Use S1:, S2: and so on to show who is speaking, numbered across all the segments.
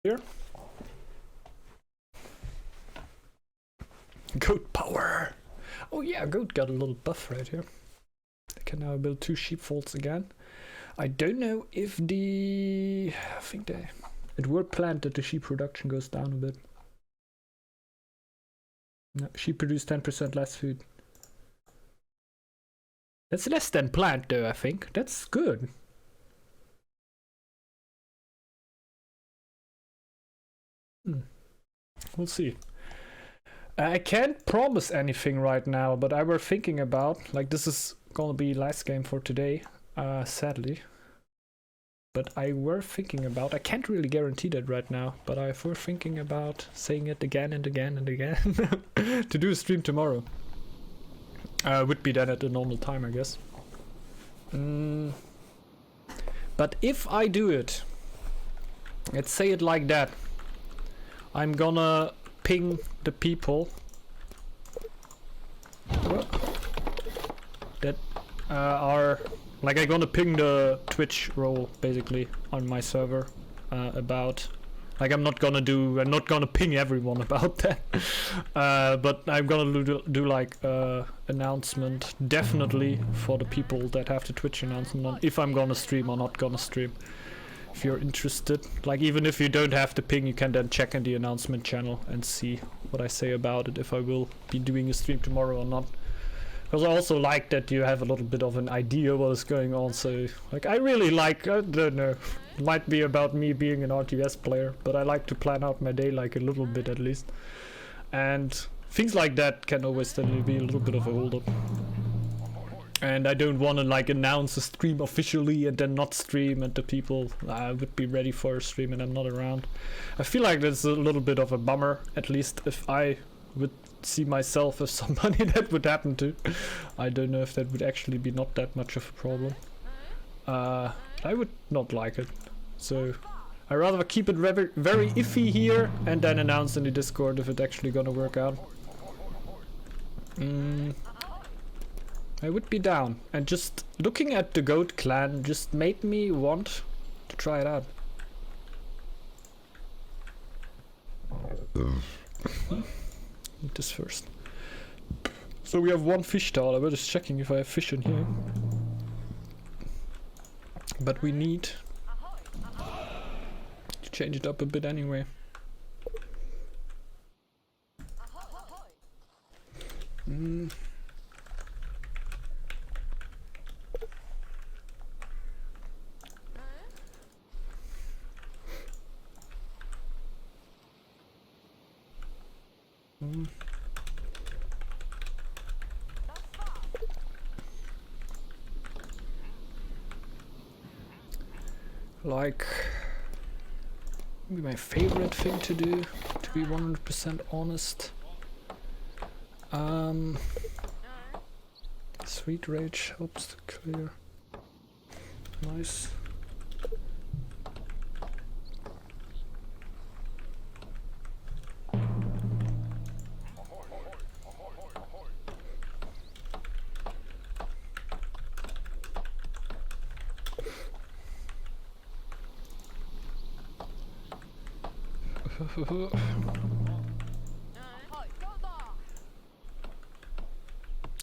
S1: Here. Goat power. Oh yeah, goat got a little buff right here. I can now build 2 sheepfolds again. I don't know if the... I think it were planned that the sheep production goes down a bit. No, sheep produce 10% less food. That's less than planned though, I think. That's good. We'll see. I can't promise anything right now, but I were thinking about, like, this is gonna be last game for today, sadly. But I were thinking about, I can't really guarantee that right now, but I were thinking about saying it again and again and again to do a stream tomorrow. Would be then at the normal time, I guess. But if I do it, let's say it like that, I'm gonna ping the people that are like, I'm gonna ping the Twitch role basically on my server about, like, I'm not gonna ping everyone about that, but I'm gonna do like announcement definitely for the people that have the Twitch announcement on if I'm gonna stream or not gonna stream. If you're interested, like, even if you don't have the ping, you can then check in the announcement channel and see what I say about it, if I will be doing a stream tomorrow or not. Because I also like that you have a little bit of an idea what is going on, so, like, I really like, I don't know, it might be about me being an RTS player, but I like to plan out my day, like, a little bit at least. And things like that can always then be a little bit of a hold up. And I don't want to, like, announce a stream officially and then not stream, and the people would be ready for a stream and I'm not around. I feel like that's a little bit of a bummer, at least if I would see myself as somebody that would happen to. I don't know if that would actually be not that much of a problem. I would not like it. So I rather keep it very iffy here and then announce in the Discord if it's actually gonna work out. I would be down, and just looking at the goat clan just made me want to try it out. Eat this first. So we have 1 fish towel. I was just checking if I have fish in here. But we need to change it up a bit anyway. Like, maybe my favorite thing to do, to be 100% honest. Sweet Rage helps to clear. Nice.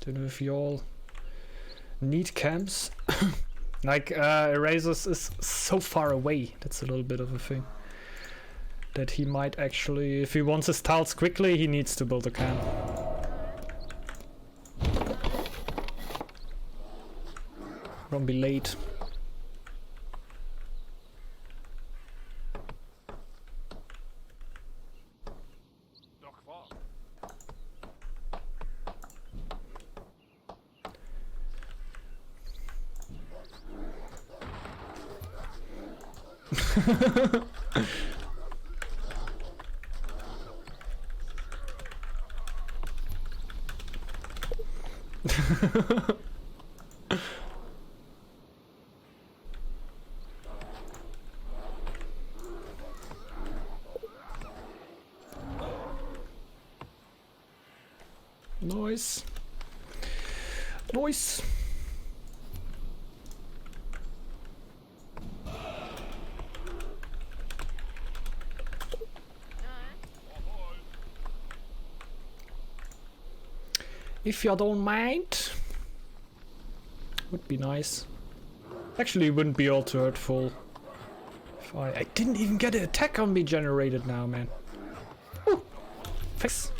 S1: Don't know if y'all need camps. Like, Erasers is so far away. That's a little bit of a thing. That he might actually, if he wants his tiles quickly, he needs to build a camp. Gonna be late. Nice. Nice. if you don't mind. Would be nice. Actually, it wouldn't be all too hurtful. If I didn't even get an attack on me generated now, man. Ooh. Thanks.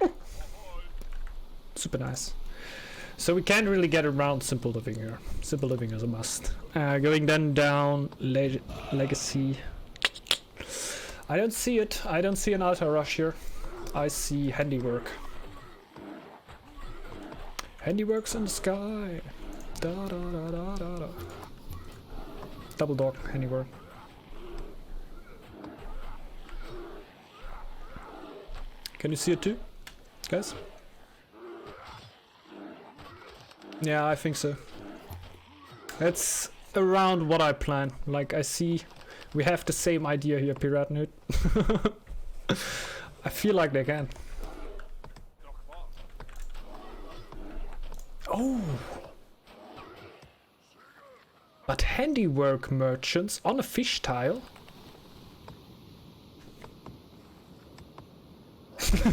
S1: Ooh. Super nice. So we can't really get around simple living here. Simple living is a must. Going then down legacy. I don't see it. I don't see an auto rush here. I see handiwork. Handiworks in the sky. Da da da da da da. Double dog handiwork. Can you see it too, guys? Yeah, I think so. That's around what I plan. Like, I see we have the same idea here, Pirate Nerd. I feel like they can. Oh! But handiwork merchants on a fish tile?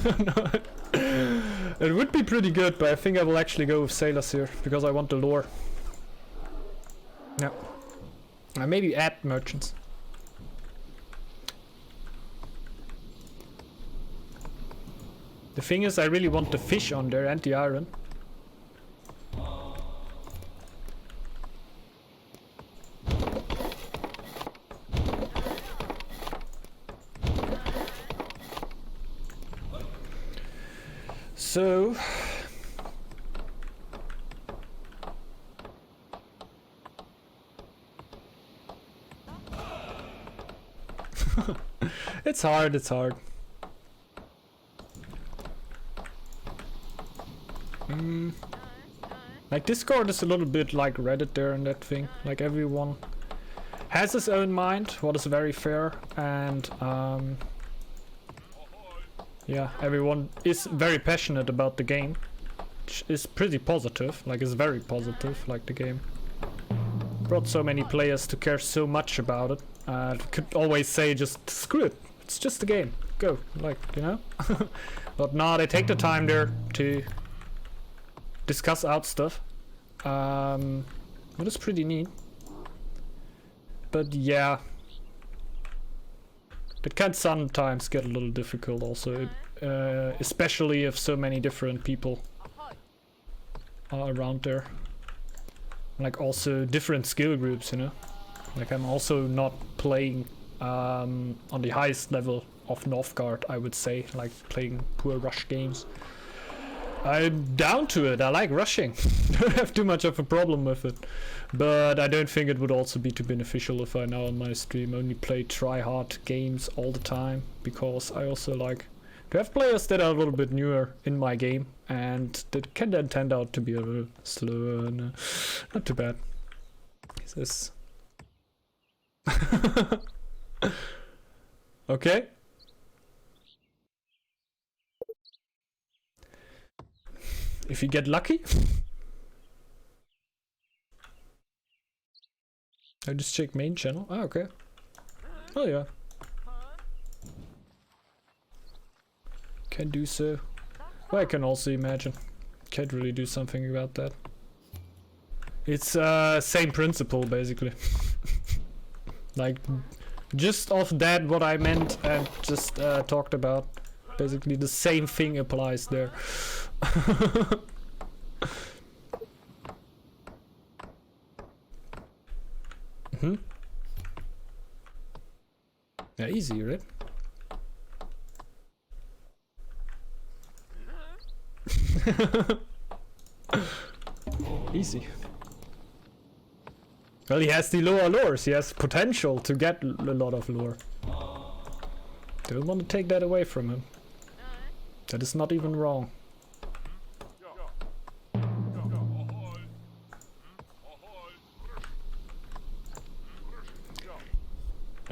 S1: No. It would be pretty good, but I think I will actually go with sailors here, because I want the lore. Yeah. Maybe add merchants. The thing is, I really want the fish on there and the iron. So it's hard, it's hard. Like, Discord is a little bit like Reddit there and that thing. Like, everyone has his own mind, what is very fair, and yeah, everyone is very passionate about the game, which is pretty positive. Like, it's very positive, like the game brought so many players to care so much about it. Could always say just screw it, it's just a game, go, like, you know. But nah, they take the time there to discuss out stuff. That is pretty neat. But yeah, it can sometimes get a little difficult also, especially if so many different people are around there. Like, also different skill groups, you know. Like, I'm also not playing on the highest level of Northgard, I would say, like playing pure rush games. I'm down to it, I like rushing. Don't have too much of a problem with it. But I don't think it would also be too beneficial if I now on my stream only play try-hard games all the time. Because I also like to have players that are a little bit newer in my game. And that can then tend out to be a little slower and not too bad. This okay. If you get lucky. I just check main channel. Ah, okay. Oh yeah. Can do so. Well, I can also imagine. Can't really do something about that. It's same principle basically. Like, just off that what I meant and just talked about. Basically the same thing applies there. Mm-hmm. Yeah, easy, right? Easy. Well, he has the lower lures. He has potential to get a lot of lure. Don't want to take that away from him. That is not even wrong.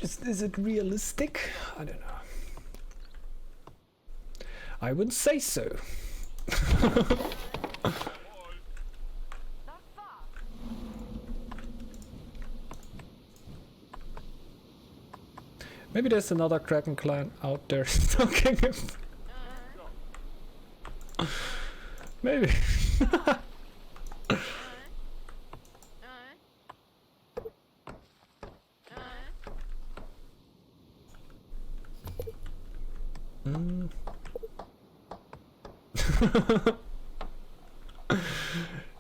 S1: Is it realistic? I don't know. I wouldn't say so. Maybe there's another Kraken clan out there stalking him. Maybe.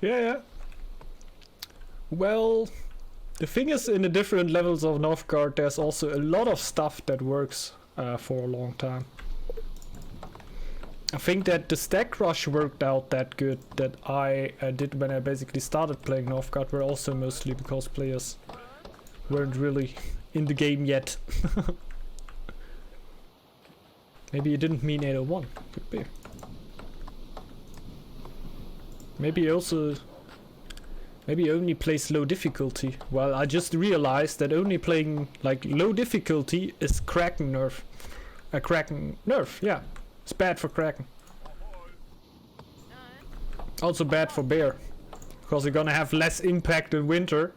S1: Yeah. Well, the thing is, in the different levels of Northgard, there's also a lot of stuff that works for a long time. I think that the stack rush worked out that good that I did when I basically started playing Northgard were also mostly because players weren't really in the game yet. Maybe you didn't mean 801. Could be. Maybe only plays low difficulty. Well, I just realized that only playing like low difficulty is Kraken nerf. A Kraken nerf, yeah. It's bad for Kraken. Also bad for Bear. Because you're gonna have less impact in winter.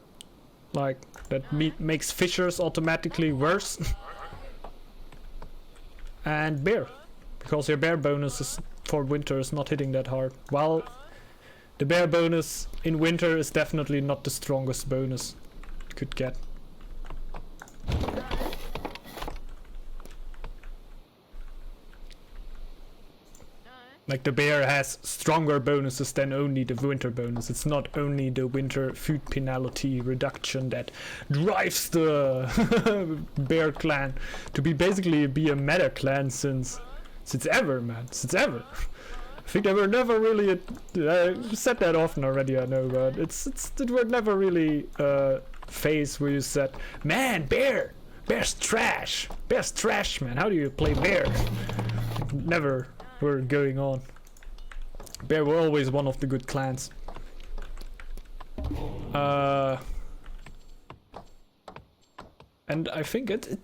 S1: Like, that makes fishers automatically worse. And Bear. Because your Bear bonus is for winter is not hitting that hard. Well, the Bear bonus in winter is definitely not the strongest bonus you could get. Like the Bear has stronger bonuses than only the winter bonus. It's not only the winter food penalty reduction that drives the Bear clan to basically be a meta clan since ever, man. Since ever. I think they were never really. I said that often already, I know, but it were never really a phase where you said, "Man, Bear's trash. Bear's trash, man. How do you play Bear?" It never were going on. Bear were always one of the good clans. And I think it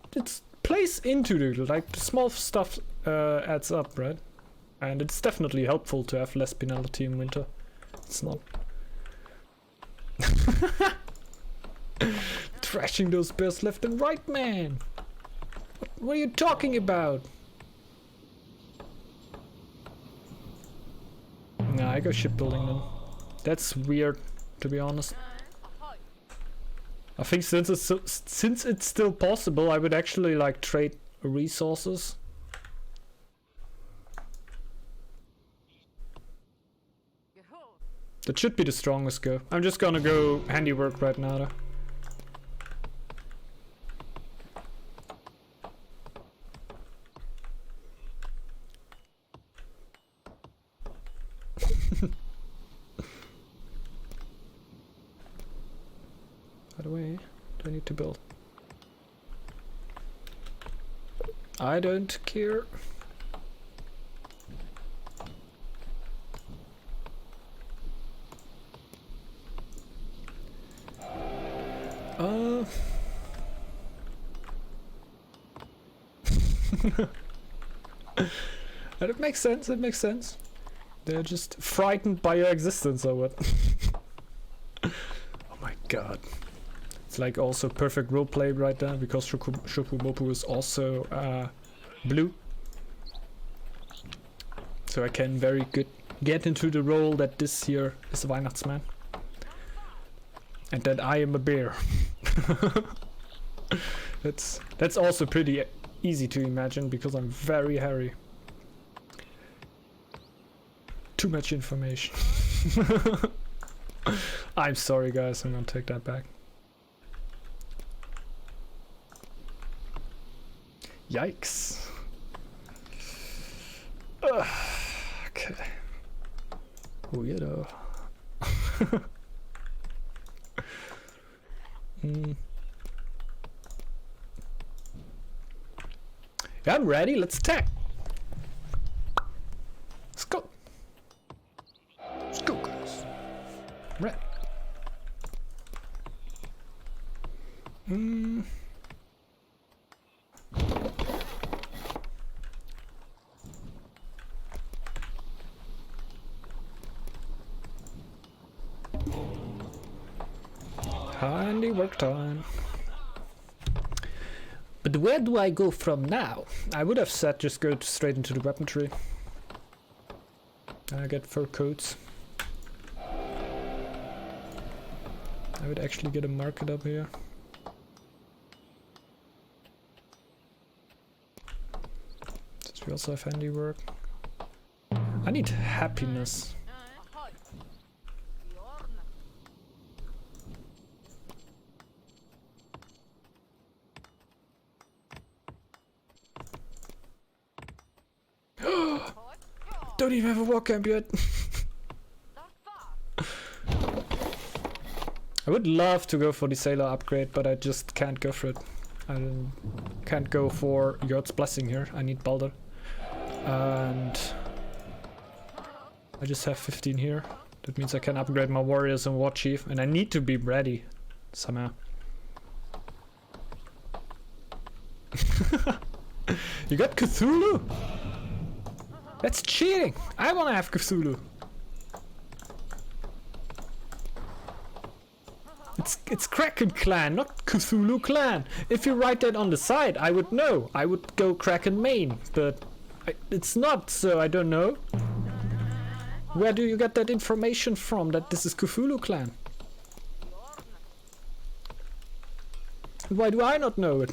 S1: plays into the like small stuff adds up, right? And it's definitely helpful to have less penalty in winter. It's not. Trashing those bears left and right, man! What are you talking about? Nah, I go shipbuilding then. That's weird, to be honest. I think since it's still possible, I would actually like trade resources. That should be the strongest go. I'm just gonna go handiwork right now though. By the way, do I need to build? I don't care. And it makes sense, it makes sense. They're just frightened by your existence or what? Oh my god. It's like also perfect roleplay right there because Shokumopu is also blue. So I can very good get into the role that this here is a Weihnachtsmann. And that I am a bear. That's also pretty easy to imagine because I'm very hairy. Too much information. I'm sorry guys, I'm gonna take that back. Yikes. Okay. Weirdo. Yeah, I'm ready, let's attack. Let's go. Let's go, guys. I'm ready. Handiwork time. But where do I go from now? I would have said just go straight into the weaponry. I get fur coats. I would actually get a market up here. Since we also have handiwork. I need happiness. Don't even have a walk camp yet. I would love to go for the sailor upgrade, but I just can't go for it. I can't go for Yord's Blessing here. I need Balder. And I just have 15 here. That means I can upgrade my warriors and war chief, and I need to be ready somehow. You got Cthulhu? That's cheating! I wanna have Cthulhu! It's Kraken Clan, not Cthulhu Clan! If you write that on the side, I would know. I would go Kraken main, but it's not, so I don't know. Where do you get that information from, that this is Cthulhu Clan? Why do I not know it?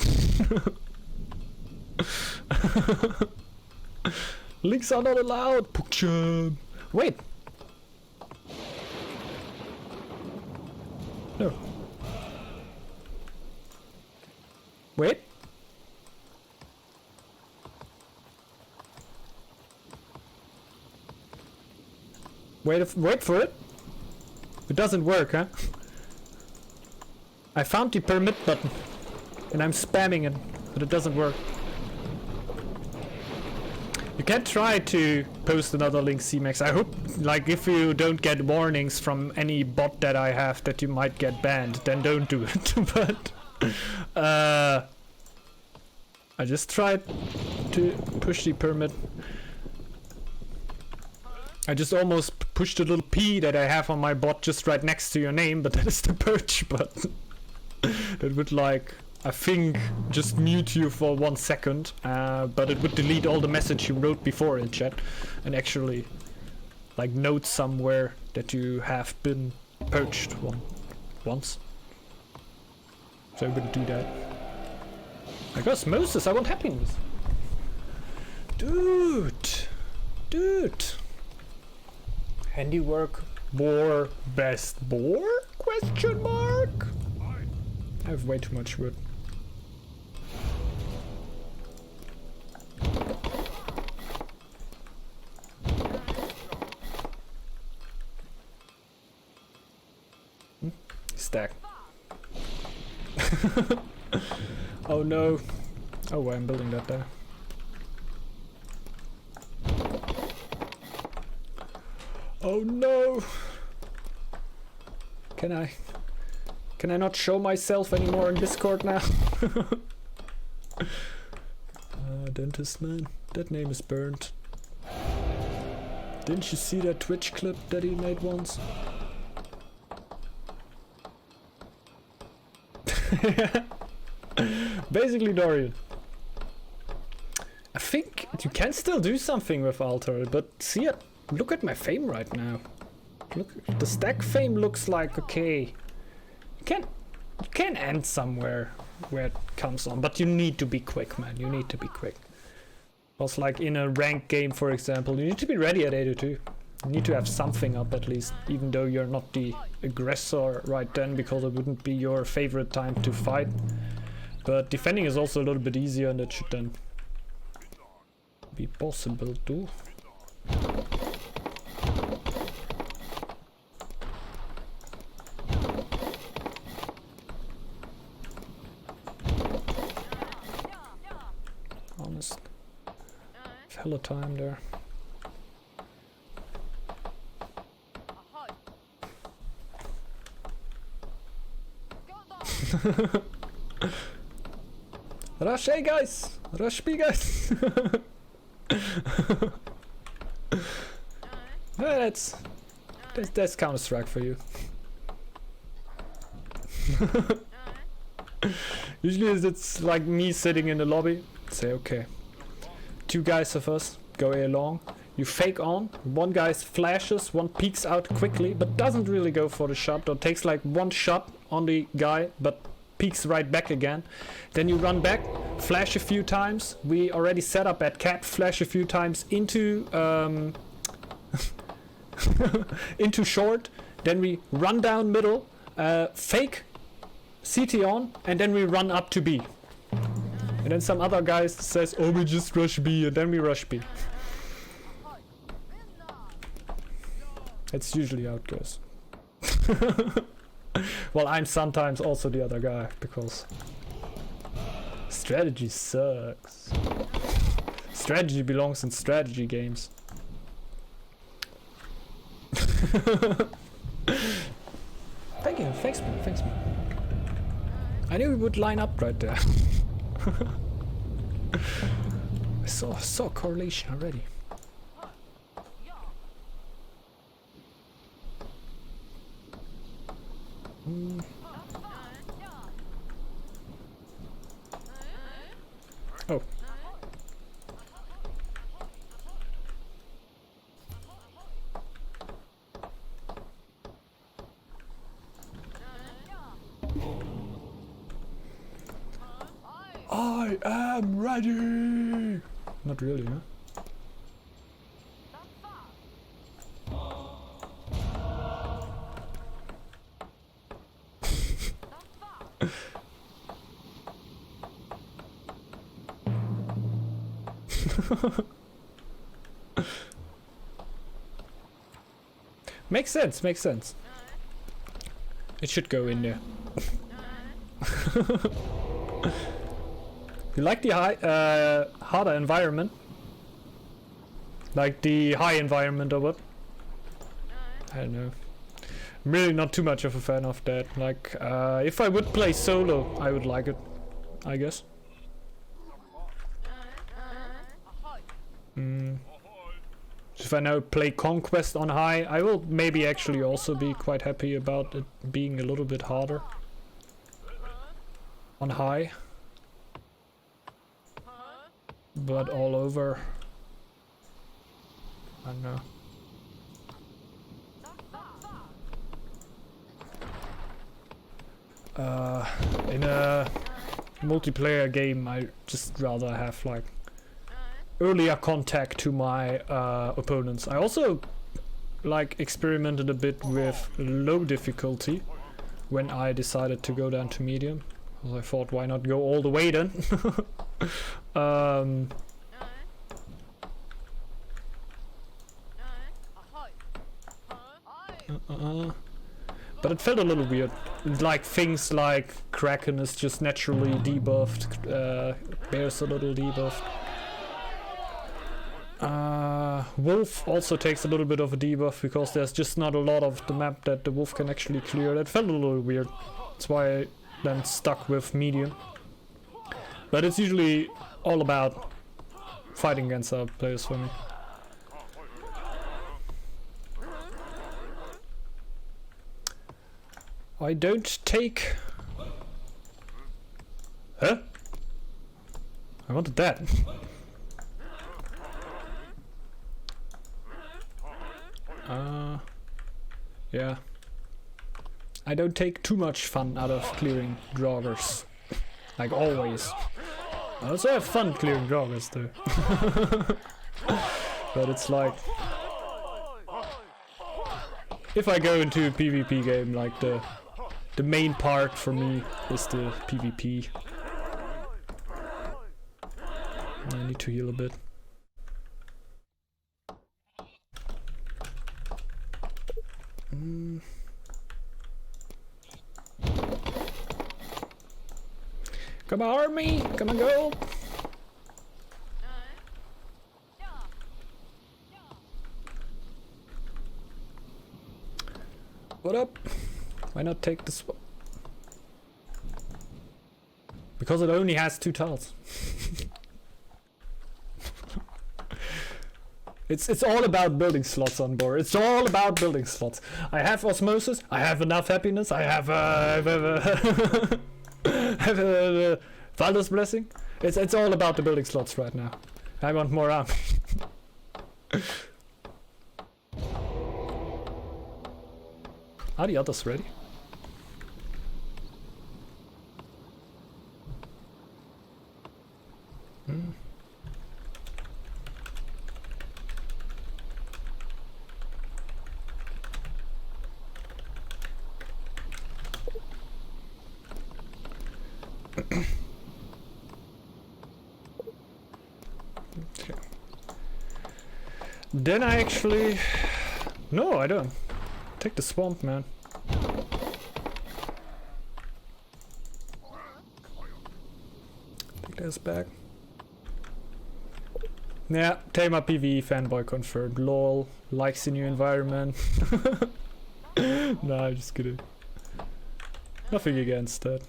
S1: Links are not allowed! Pukchum. Wait! No. Wait! Wait for it! It doesn't work, huh? I found the permit button and I'm spamming it, but it doesn't work. You can try to post another link, CMAX. I hope, like, if you don't get warnings from any bot that I have that you might get banned, then don't do it. But I just tried to push the permit. I just almost pushed the little P that I have on my bot just right next to your name, but that is the purge button. That would, like, I think, just mute you for 1 second, but it would delete all the message you wrote before in chat and actually, like, note somewhere that you have been purged once. So I'm gonna do that. I got Moses, I want happiness. Dude! Handiwork, Boar, best Boar? Question mark? I have way too much wood. Stack. Oh no. Oh, well, I'm building that there. Oh no. Can I not show myself anymore in Discord now? Dentist man, that name is burnt. Didn't you see that Twitch clip that he made once? Basically, Dorian. I think you can still do something with Altar, but see it. Look at my fame right now. Look, the stack fame looks like okay. You can end somewhere where it comes on, but you need to be quick, man. You need to be quick. Because, like, in a ranked game, for example, you need to be ready at 82. You need to have something up at least, even though you're not the aggressor right then, because it wouldn't be your favorite time to fight. But defending is also a little bit easier, and that should then be possible too. Honest. Hella time there. Rush, hey guys! Rush me, guys! That's Counter-Strike for you. Usually it's like me sitting in the lobby, say okay, 2 guys of us go along, you fake on, one guy flashes, one peeks out quickly but doesn't really go for the shot, or takes like 1 shot on the guy but peeks right back again. Then you run back, flash a few times, we already set up at cap, flash a few times into into short, then we run down middle, fake CT on, and then we run up to B. And then some other guy says, oh, we just rush B, and then we rush B. That's usually how it goes. Well, I'm sometimes also the other guy, because strategy sucks. Strategy belongs in strategy games. Thank you, thanks man, thanks man. I knew we would line up right there. I saw a correlation already. Oh. I am ready! Not really, huh? Makes sense, makes sense. It should go in there. You like the high, harder environment? Like the high environment or what? I don't know. I'm really not too much of a fan of that. Like, if I would play solo, I would like it, I guess. If I now play Conquest on high, I will maybe actually also be quite happy about it being a little bit harder on high. But all over, I don't know. In a multiplayer game, I just rather have like earlier contact to my opponents. I also like experimented a bit with low difficulty when I decided to go down to medium. I thought, why not go all the way then? But it felt a little weird. Like things like Kraken is just naturally debuffed, Bear's a little debuffed. Wolf also takes a little bit of a debuff because there's just not a lot of the map that the Wolf can actually clear. That felt a little weird. That's why I then stuck with medium. But it's usually all about fighting against other players for me. I don't take... Huh? I wanted that. Yeah. I don't take too much fun out of clearing joggers. Like always. I also have fun clearing joggers though. But it's like... If I go into a PvP game, like the main part for me is the PvP. I need to heal a bit. Come on, army! Come on, go! What up? Why not take this one? Because it only has 2 tiles. It's all about building slots on Boar. It's all about building slots. I have osmosis. I have enough happiness. I have Valdo's blessing. It's all about the building slots right now. I want more army. Are the others ready? Okay. Then I actually... No, I don't. Take the swamp, man. Take this back. Yeah, Tamer PvE fanboy confirmed. LOL, likes the new environment. Nah, I'm just kidding. Nothing against that.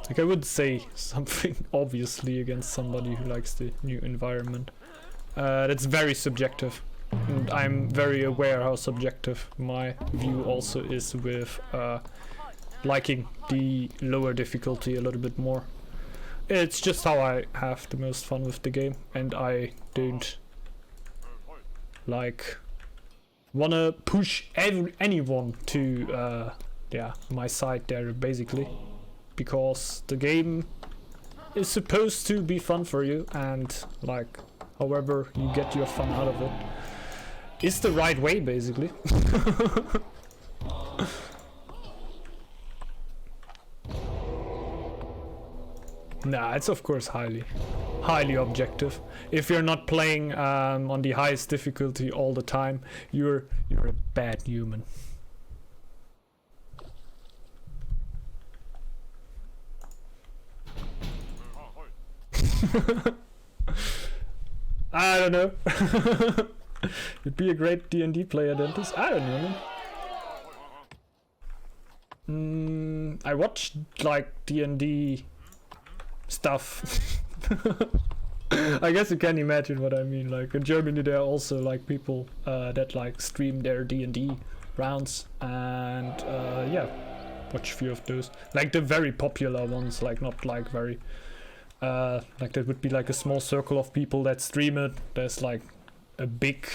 S1: Like, I would say something obviously against somebody who likes the new environment. That's very subjective. And I'm very aware how subjective my view also is with liking the lower difficulty a little bit more. It's just how I have the most fun with the game, and I don't like wanna push anyone to yeah, my side there basically, because the game is supposed to be fun for you, and like however you get your fun out of it is the right way basically. Nah, it's of course highly objective. If you're not playing on the highest difficulty all the time, you're a bad human. I don't know. You'd be a great D&D player, Dentist. I don't know, man. I watched like D&D stuff. I guess you can imagine what I mean. Like in Germany there are also like people that like stream their D&D rounds, and yeah, watch a few of those. Like the very popular ones, like not like very like there would be like a small circle of people that stream it. There's like a big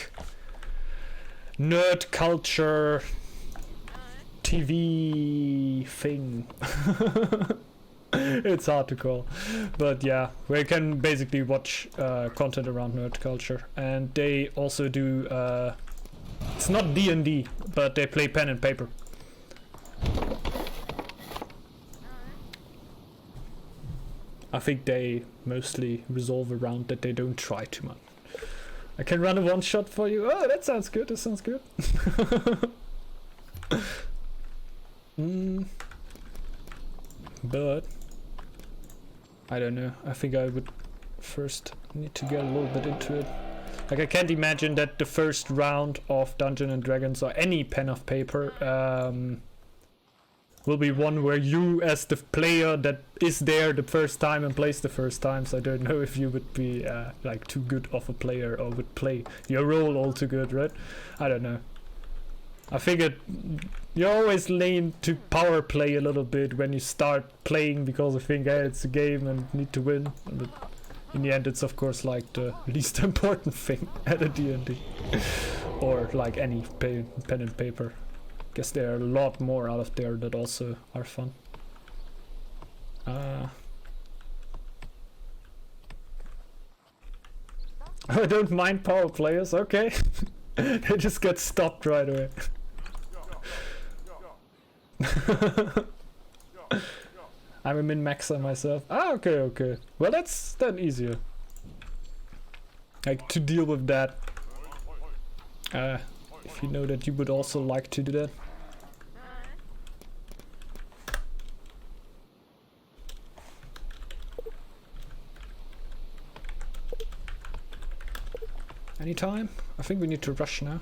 S1: nerd culture TV thing. It's hard to call, but yeah, we can basically watch content around nerd culture, and they also do it's not D&D, but they play pen and paper. I think they mostly resolve around that they don't try too much. I can run a one shot for you. Oh, that sounds good. That sounds good. But I don't know. I think I would first need to get a little bit into it. Like I can't imagine that the first round of Dungeons and Dragons or any pen of paper will be one where you as the player that is there the first time and plays the first time. So I don't know if you would be like too good of a player or would play your role all too good, right? I don't know. I figured you always lean to power play a little bit when you start playing, because I think hey, it's a game and need to win. But in the end, it's of course like the least important thing at a D&D or like any pen and paper. Guess there are a lot more out of there that also are fun. I don't mind power players. Okay, they just get stopped right away. I'm a min-maxer myself. Ah, okay, okay. Well, that's then easier. Like to deal with that. If you know that you would also like to do that. Anytime? I think we need to rush now.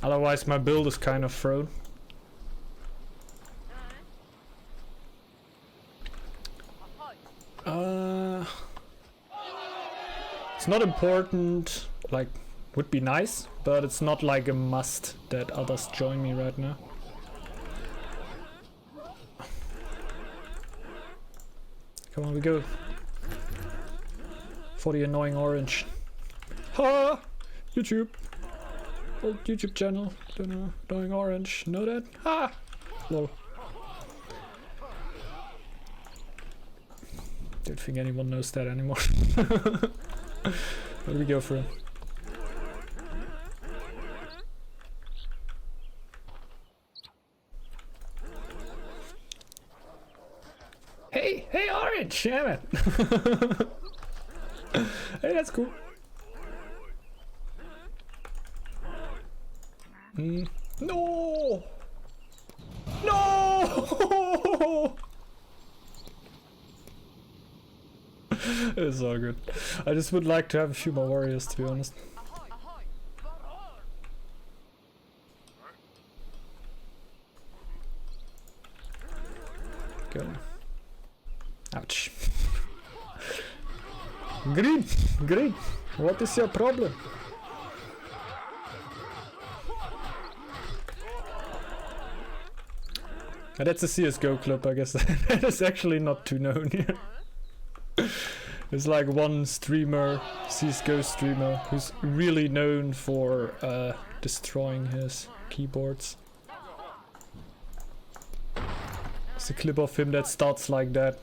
S1: Otherwise my build is kind of thrown. It's not important, like, would be nice, but it's not like a must that others join me right now. Come on, we go. For the annoying orange. Ha! YouTube. Old YouTube channel. Don't know. Annoying orange. Know that? Ha! Lol. Don't think anyone knows that anymore. Where do we go for him? Hey, hey, orange! Damn it! Hey, that's cool. No! No! It's all good. I just would like to have a few more warriors, to be honest. Go. Ouch. Green! Green! What is your problem? That's a CSGO club, I guess. That is actually not too known here. There's like one streamer, CSGO streamer, who's really known for destroying his keyboards. It's a clip of him that starts like that.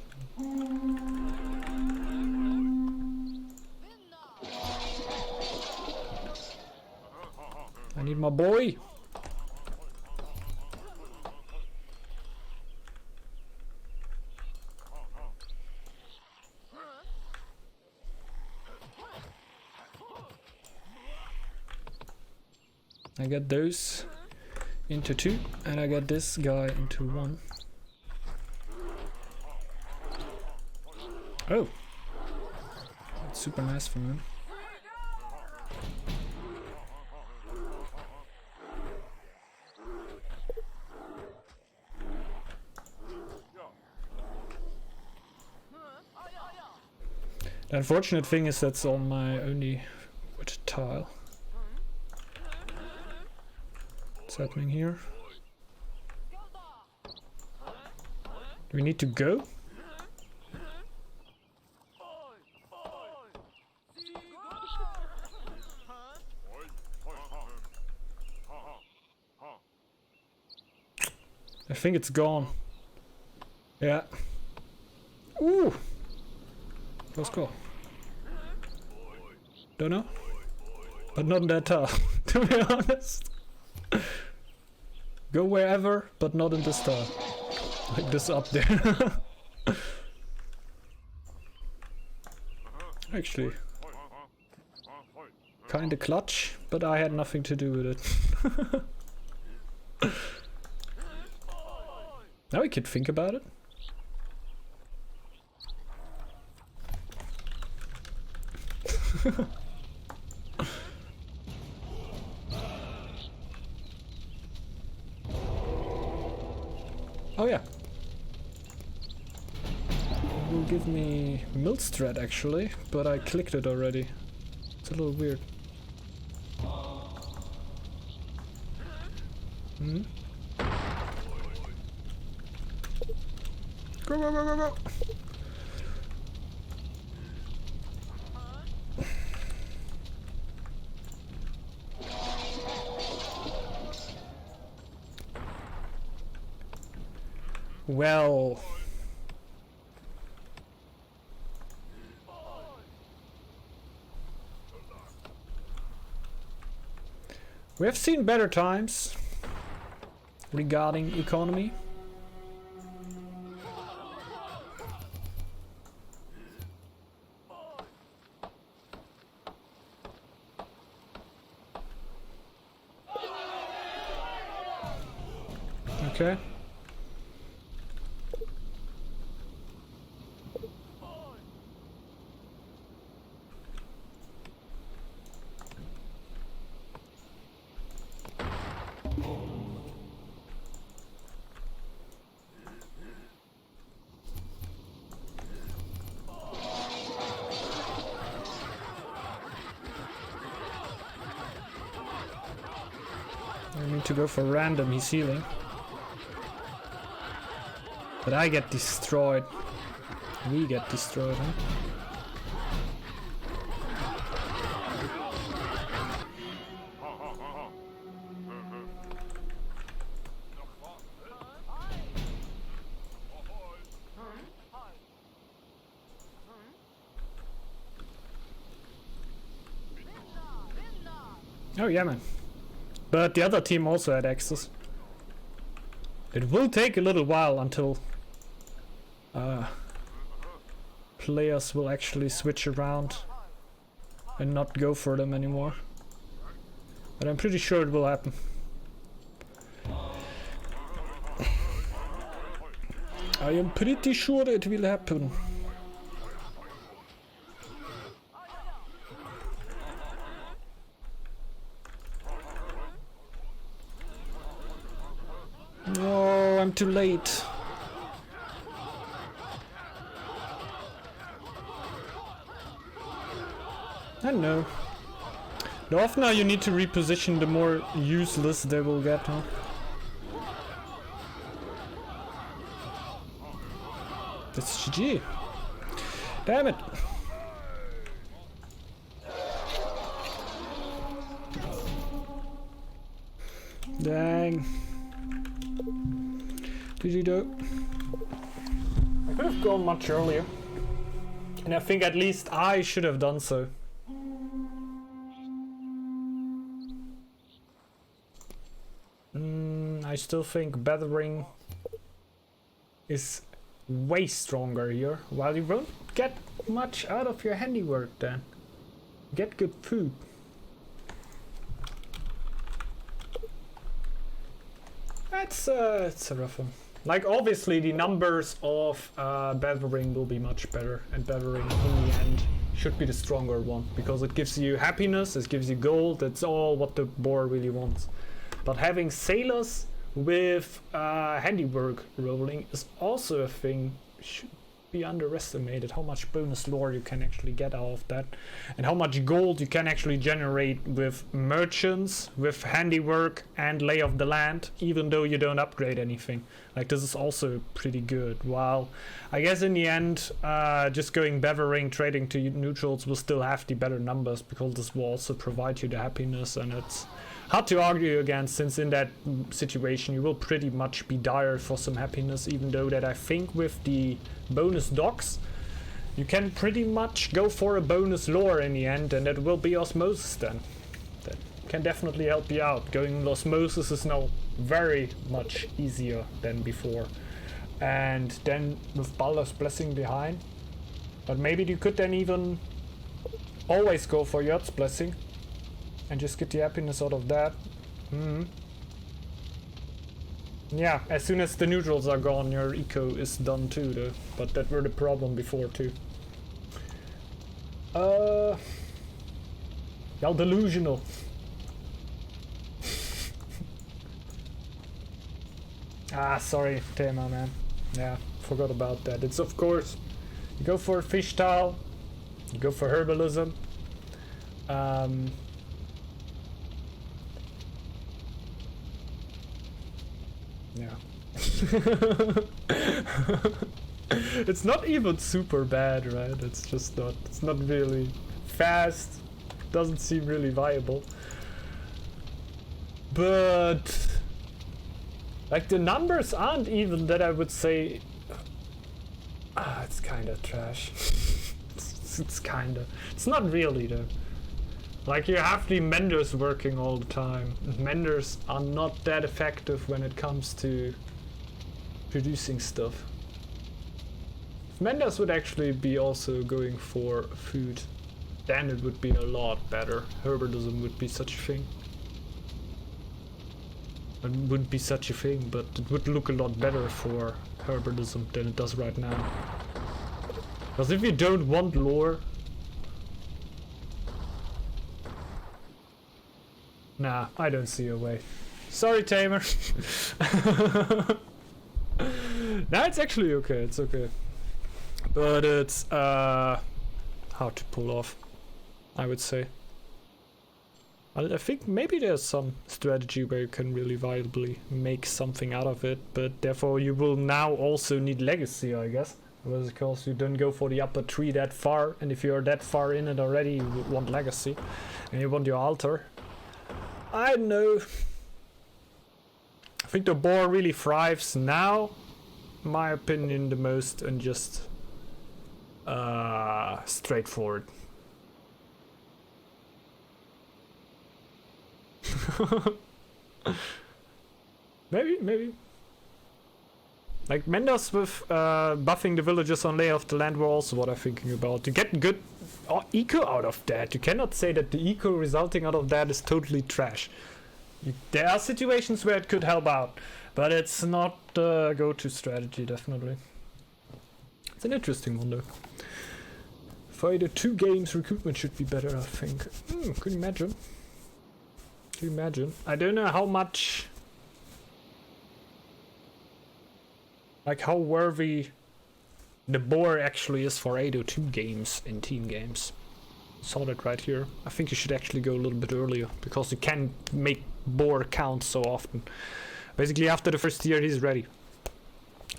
S1: I need my boy! I got those into 2 and I got this guy into 1. Oh! That's super nice from him. The unfortunate thing is that's on my only wood tile. What's happening here? Do we need to go? I think it's gone. Yeah. Ooh! Let's go. Don't know. But not in that tower, to be honest. Go wherever, but not in this tower. Like this up there. Actually. Kinda clutch, but I had nothing to do with it. Now we could think about it. Oh yeah. It will give me Millstrat actually, but I clicked it already. It's a little weird. Hmm? Go, go, go, go, go! Well... we have seen better times regarding economy. Okay. him to go for random, he's healing. But I get destroyed. We get destroyed, huh? Oh yeah, man. But the other team also had access. It will take a little while until players will actually switch around and not go for them anymore. But I'm pretty sure it will happen. I am pretty sure it will happen. No, I'm too late. I know. The oftener you need to reposition, the more useless they will get, huh? That's GG. Damn it. Dang. GG though. I could have gone much earlier. And I think at least I should have done so. I still think Battering is way stronger here, while you won't get much out of your handiwork then. Get good food. It's a rough one. Like, obviously the numbers of Battering will be much better, and Battering in the end should be the stronger one, because it gives you happiness, it gives you gold, that's all what the Boar really wants. But having sailors with handiwork rolling is also a thing. Should be underestimated how much bonus lore you can actually get out of that, and how much gold you can actually generate with merchants, with handiwork and lay of the land, even though you don't upgrade anything. Like, this is also pretty good. While I guess in the end just going Battering, trading to neutrals will still have the better numbers, because this will also provide you the happiness, and it's hard to argue against, since in that situation you will pretty much be dire for some happiness, even though that I think with the bonus docks you can pretty much go for a bonus lore in the end, and that will be Osmosis then. That can definitely help you out. Going Osmosis is now very much easier than before. And then with Baldur's Blessing behind, but maybe you could then even always go for Yurt's Blessing and just get the happiness out of that. Yeah, as soon as the neutrals are gone, your eco is done too, though. But that were the problem before too. Y'all delusional. Sorry, Tema, man. Yeah, forgot about that. It's, of course, you go for fish tile, you go for herbalism. Yeah. It's not even super bad, right? It's just not, it's not really fast, doesn't seem really viable. But like, the numbers aren't even that I would say it's kind of trash. it's kind of, it's not really though. Like, you have the menders working all the time. Menders are not that effective when it comes to producing stuff. If menders would actually be also going for food, then it would be a lot better. Herbalism would be such a thing. It wouldn't be such a thing, but it would look a lot better for herbalism than it does right now. Because if you don't want lore, nah, I don't see a way. Sorry, Tamer. Nah, it's actually okay, it's okay. But it's hard to pull off, I would say. I think maybe there's some strategy where you can really viably make something out of it, but therefore you will now also need legacy, I guess. Because you don't go for the upper tree that far, and if you're that far in it already, you would want legacy. And you want your altar. I don't know. I think the boar really thrives now, in my opinion, the most, and just straightforward. maybe. Like Mendas with buffing the villagers on layer of the land were also what I'm thinking about. You get good eco out of that. You cannot say that the eco resulting out of that is totally trash. There are situations where it could help out, but it's not the go-to strategy, definitely. It's an interesting one though. For either 2 games, recruitment should be better, I think. Could you imagine? Could you imagine? I don't know how much... Like how worthy the boar actually is for 802 games in team games. Saw that right here. I think you should actually go a little bit earlier because you can make boar count so often. Basically after the first year he's ready.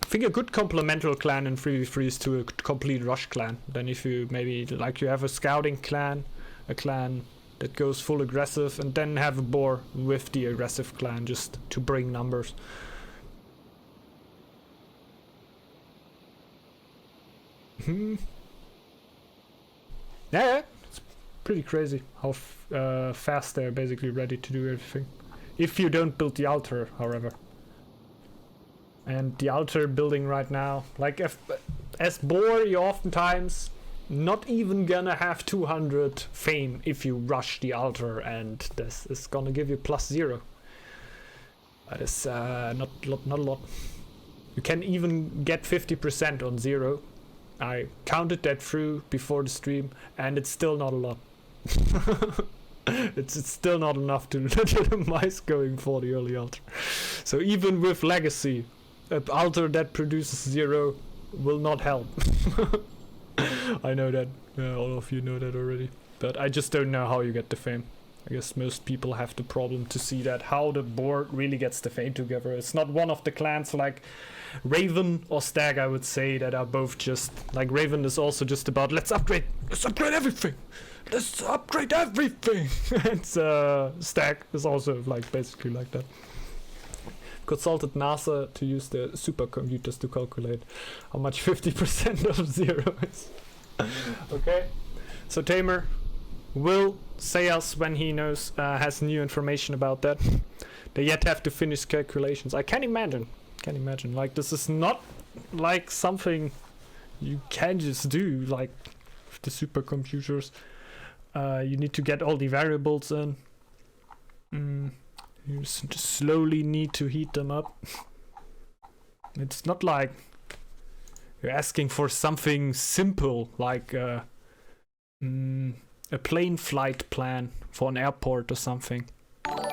S1: I think a good complementary clan in 3v3 is to a complete rush clan. Then if you maybe like you have a scouting clan, a clan that goes full aggressive, and then have a boar with the aggressive clan just to bring numbers. Yeah, it's pretty crazy how fast they're basically ready to do everything. If you don't build the altar, however. And the altar building right now, like as boar, you oftentimes not even gonna have 200 fame if you rush the altar, and this is gonna give you +0. That is not a lot. You can even get 50% on 0. I counted that through before the stream, and it's still not a lot. it's still not enough to legitimize going for the early altar. So even with legacy, an altar that produces 0 will not help. I know that. All of you know that already. But I just don't know how you get the fame. I guess most people have the problem to see that, how the board really gets the fame together. It's not one of the clans like Raven or Stag, I would say, that are both just like Raven is also just about let's upgrade everything, and Stag is also like basically like that. Consulted NASA to use the supercomputers to calculate how much 50% of 0 is. Okay, so Tamer will say us when he knows, has new information about that. They yet have to finish calculations. I can imagine. Like, this is not like something you can just do like with the supercomputers. You need to get all the variables in. You just slowly need to heat them up. It's not like you're asking for something simple like a plane flight plan for an airport or something.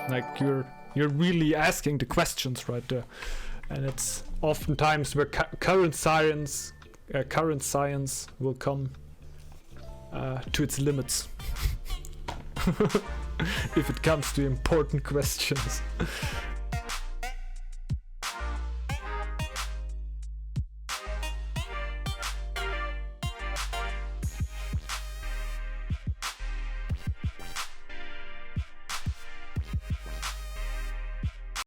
S1: Like you're really asking the questions right there, and it's oftentimes where current science will come to its limits. If it comes to important questions.